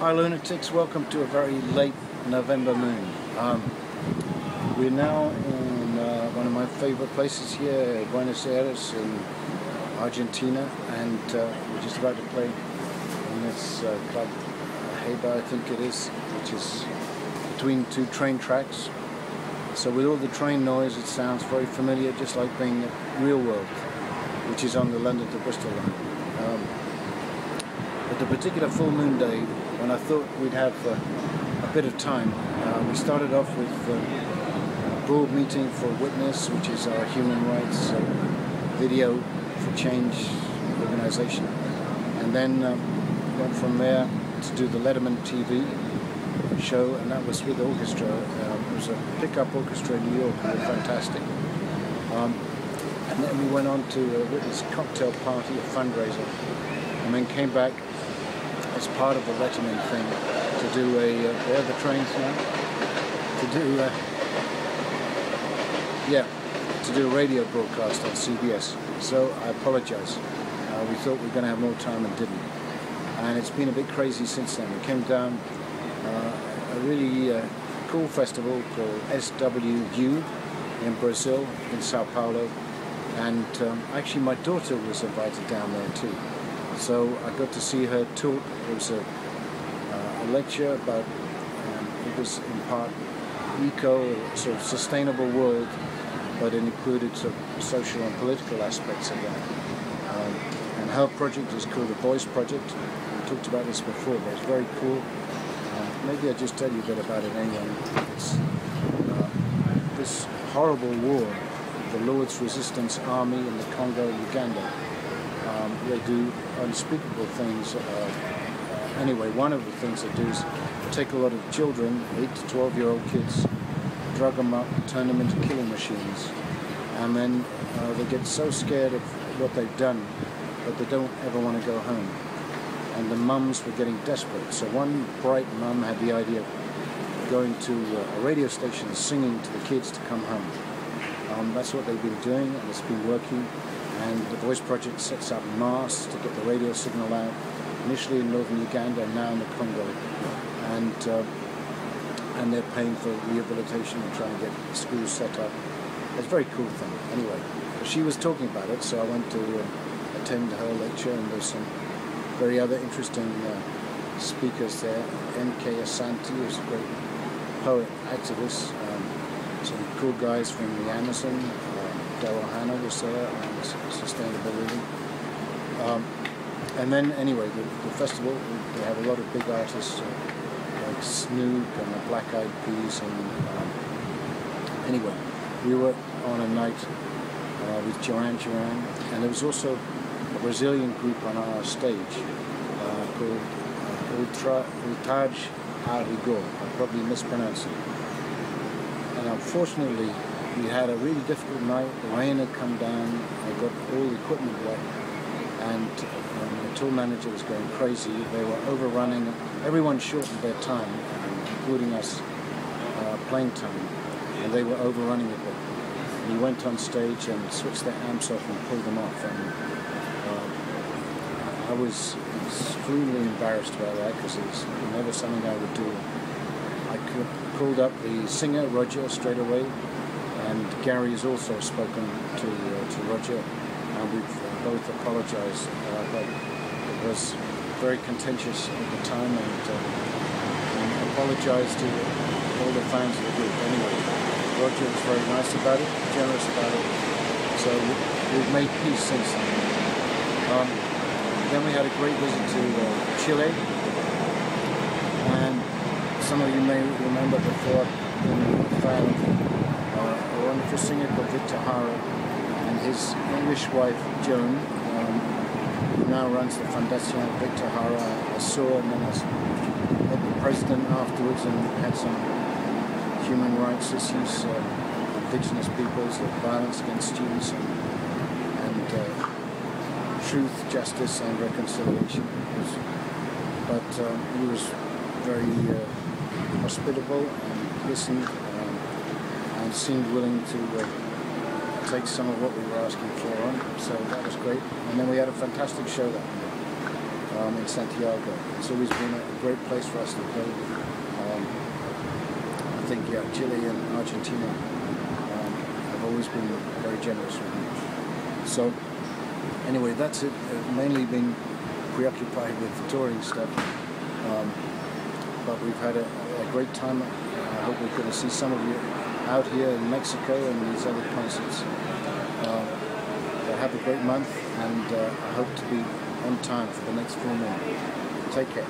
Hi lunatics, welcome to a very late November moon. We're now in one of my favorite places here, Buenos Aires in Argentina, and we're just about to play in this club, Gabriel, I think it is, which is between two train tracks. So with all the train noise, it sounds very familiar, just like being at Real World, which is on the London to Bristol line. But the particular full moon day, when I thought we'd have a bit of time, we started off with a broad meeting for Witness, which is our human rights video for change organization, and then went from there to do the Letterman TV show, and that was with the orchestra. It was a pickup orchestra in New York, they were fantastic. And then we went on to a Witness cocktail party, a fundraiser, and then came back as part of the Letterman thing to do where are the trains now? To do a radio broadcast on CBS. So I apologize. We thought we were going to have more time and didn't. And it's been a bit crazy since then. We came down a really cool festival called SWU in Brazil, in Sao Paulo. And actually my daughter was invited down there too. So I got to see her talk. It was a lecture about, it was in part eco, sort of sustainable world, but it included sort of social and political aspects of that. And her project is called the Voice Project. We talked about this before, but it's very cool. Maybe I'll just tell you a bit about it anyway. It's this horrible war, the Lord's Resistance Army in the Congo, Uganda. They do unspeakable things. Anyway, one of the things they do is take a lot of children, 8 to 12-year-old kids, drug them up, turn them into killing machines, and then they get so scared of what they've done that they don't ever want to go home. And the mums were getting desperate. So one bright mum had the idea of going to a radio station and singing to the kids to come home. That's what they've been doing, and it's been working. And the Voice Project sets up masts to get the radio signal out, initially in northern Uganda and now in the Congo. And they're paying for rehabilitation and trying to get schools set up. It's a very cool thing. Anyway, she was talking about it, so I went to attend her lecture, and there's some very other interesting speakers there. N.K. Asante, who's a great poet, activist, some cool guys from the Amazon. Daryl Hannah was there on sustainable living. And then, anyway, the festival, they have a lot of big artists like Snoop and the Black Eyed Peas. And anyway, we were on a night with Joanne, and there was also a Brazilian group on our stage called Ultaj Arrigo. I probably mispronounced it. And unfortunately, we had a really difficult night. The rain had come down. I got all the equipment wet, and the tour manager was going crazy. They were overrunning. Everyone shortened their time, including us, playing time, and they were overrunning a bit. We went on stage and switched their amps off and pulled them off, and I was extremely embarrassed about that because it was never something I would do. I called up the singer, Roger, straight away. And Gary has also spoken to Roger, and we've both apologized, but it was very contentious at the time, and apologized to all the fans of the group. Anyway, Roger was very nice about it, generous about it, so we've made peace since then. Then we had a great visit to Chile, and some of you may remember before being a fan of a wonderful singer called Victor Hara, and his English wife Joan, who now runs the Fundación Victor Hara. I saw, and then I met the president afterwards and had some human rights issues, indigenous peoples, violence against students, and truth, justice and reconciliation. But he was very hospitable and listened, and seemed willing to take some of what we were asking for on, so that was great. And then we had a fantastic show that night. in Santiago. It's always been a great place for us to play. I think Chile and Argentina have always been very generous with me. So anyway, that's it. Mainly been preoccupied with the touring stuff, but we've had a great time. I hope we're going to see some of you out here in Mexico and these other concerts. Have a great month, and I hope to be on time for the next full moon. Take care.